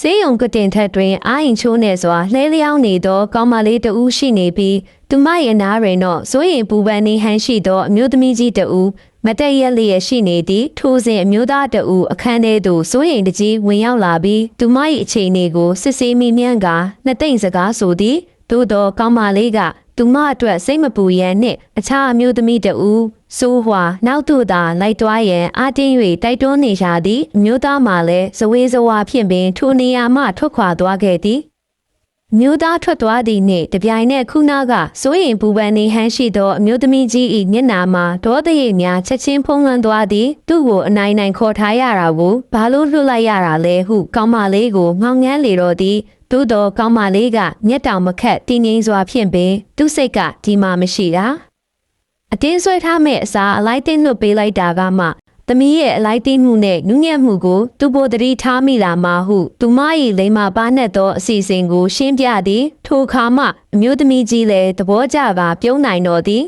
ဆေးရုံကတင်ထက်တွင်အာရင်ချိုးနေစွာလှဲလျောင်းနေသောကောင်းမလေးတဦးရှိနေပြီးသူမရဲ့နားတွင်တော့စိုးရင်ပူပန်နေဟန်ရှိသောအမျိုးသမီးကြီးတဦးမတက်ရက်လျက်ရှိနေသည့်ထိုစဉ်အမျိုးသားတဦးအခန်းထဲသို့စိုးရင်တကြီးဝင်ရောက်လာပြီးသူမ၏အခြေအနေကိုစစ်ဆေးမိမြန်းကနှစ်သိမ့်စကားဆိုသည်သို့သောကောင်းမလေးကသူမအတွက်စိတ်မပူရန်နှင့်အခြားအမျိုးသမီးတဦးစိုးဟွာနောက်သို့သာလိုက်တွားရန်အားတင်း၍တိုက်တွန်းနေရှာသည်အမျိုးသားမှလည်းဇဝေဇဝါဖြင့်ပင်ထိုနေရာမှထွက်ခွာသွားခဲ့သည်မျိုးသားထွက်သွားသည့်နှင့်တပြိုင်နက်ခုနကစိုးရင်ပူပန်နေဟန်းရှိသောအမျိုးသမီးကြီး၏မျက်နှာမှာဒေါသရိပ်များချက်ချင်းဖုံးလွှမ်းသွားသည်သူ့ကိုအနိုင်နိုင်ခေါ်ထားရတာကိုဘာလို့လွှတ်လိုက်ရတာလဲဟုကောင်းမလေးကိုငေါငန်းလေတော့သည်သို့တော့ကောင်းမလေးကမျက်တောင်မခတ်တင်းငိမ့်စွာဖြင့်ပင်သူ့စိတ်ကဒီမှမရှိတာအတင်းဆွဲထားမဲ့အစားအလိုက်တင်းလွတ်ပေးလိုက်တာကမှသမီးရဲ့အလိုက်တင်းမှုနဲ့နူးညံ့မှုကိုသူ့ပေါ်တတိထားမိလာမှဟုသူမ၏လိမ္မာပါနှက်သောအစီအစဉ်ကိုရှင်းပြသည်ထိုအခါမှအမျိုးသမီးကြီးလည်းသဘောကျပါပြုံးနိုင်တော်သည်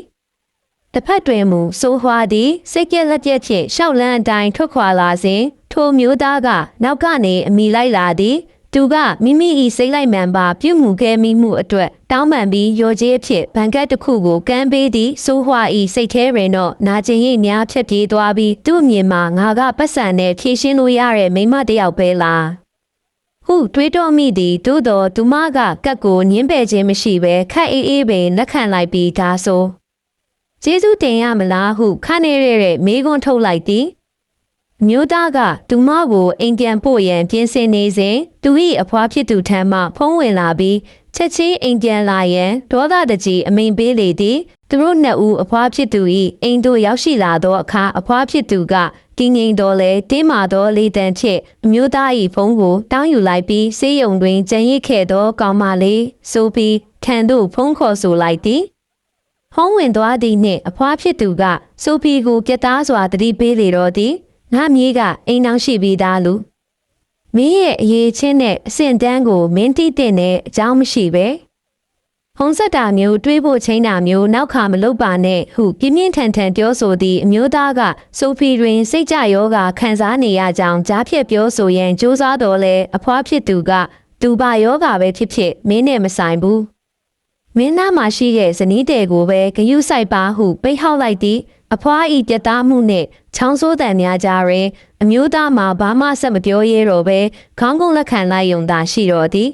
တစ်ဖက်တွင်မူစိုးဟွာသည်စိတ်ကြက်လက်ကျက်ဖြင့်ရှောက်လန်းအတိုင်းထွက်ခွာလာစဉ်ထိုမျိုးသားကနောက်ကနေအမိလိုက်လာသည်သူကမိမိ၏စိတ်လိုက်မှန်ပါပြုမှုခဲ့မိမှုအတွက်တောင်းပန်ပြီးရော်ကြေးအဖြစ်ဘန်ကတ်တစ်ခုကိုကမ်းပေးသည်စိုးဟွာ၏စိတ်ထဲတွင်တော့နာကျင်ရိပ်များဖြတ်ပြေးသွားပြီးသူ့အမြင်မှာငါကပတ်စံနဲ့ဖြည့်ရှင်းလို့ရတဲ့မိန်းမတစ်ယောက်ပဲလားဟုတွေးတော့မိသည်သို့တော်သူမကကတ်ကိုညှင်းပယ်ခြင်းမရှိဘဲခက်အေးအေးပင်လက်ခံလိုက်ပြီးဒါဆိုကျေးဇူးတင်ရမလားဟုခနဲ့ရဲတဲ့မေးခွန်းထုတ်လိုက်သည်မျိုးသားကသူမကိုအိမ်ပြန်ပို့ရန်ပြင်ဆင်နေစဉ်သူ၏အဖွားဖြစ်သူထံမှဖုံးဝင်လာပြီးချက်ချင်းအိမ်ပြန်လာရန်ဒေါသတကြီးအမိန်ပေးလေသည်သူတို့နှစ်ဦးအဖွားဖြစ်သူ၏အိမ်သို့ရောက်ရှိလာသောအခါအဖွားဖြစ်သူကတင်းငိမ်တော်လဲတင်းမာသောလေတံဖြင့်အမျိုးသား၏ဖုံးကိုတောင်းယူလိုက်ပြီးဆေးရုံတွင်ကြံရစ်ခဲ့သောကောင်မလေးဆိုပြီးထံသို့ဖုံးခေါ်ဆိုလိုက်သည်ဖုံးဝင်သွားသည်နှင့်အဖွားဖြစ်သူကဆိုဖီကိုပြတ်သားစွာတတိပေးလေတော့သည်ငါမြေးကအိမ်အောင်ရှိပြီးသားလူမင်းရဲ့အရေးချင်းနဲ့အဆင့်တန်းကိုမင်းတိတဲ့နဲ့အကြောင်းမရှိပဲဟုံးဆက်တာမျိုးတွေးဖို့ချင်းတာမျိုးနောက်ခါမလုပ်ပါနဲ့ဟုပြင်းပြင်းထန်ထန်ပြောဆိုသည့်အမျိုးသားကဆိုဖီတွင်စိတ်ကြယောဂခံစားနေရကြောင်းကြားဖြတ်ပြောဆိုရန်ကြိုးစားတော်လဲအဖွားဖြစ်သူကသူပါယောဂပဲဖြစ်ဖြစ်မင်းနဲ့မဆိုင်ဘူးမင်းသားမှာရှိတဲ့ဇနီးတဲ့ကိုပဲဂယုစိုက်ပါဟုပိတ်ဟောက်လိုက်သည်အဖွားဤပြတ်သားမှုနှင့်ချောင်းဆိုးတန်များကြားတွင်အမျိုးသားမှာဘာမှဆက်မပြောရဲတော့ဘဲခေါင်းကုန်းလက်ခံလိုက်ယုံသာရှိတော်သည်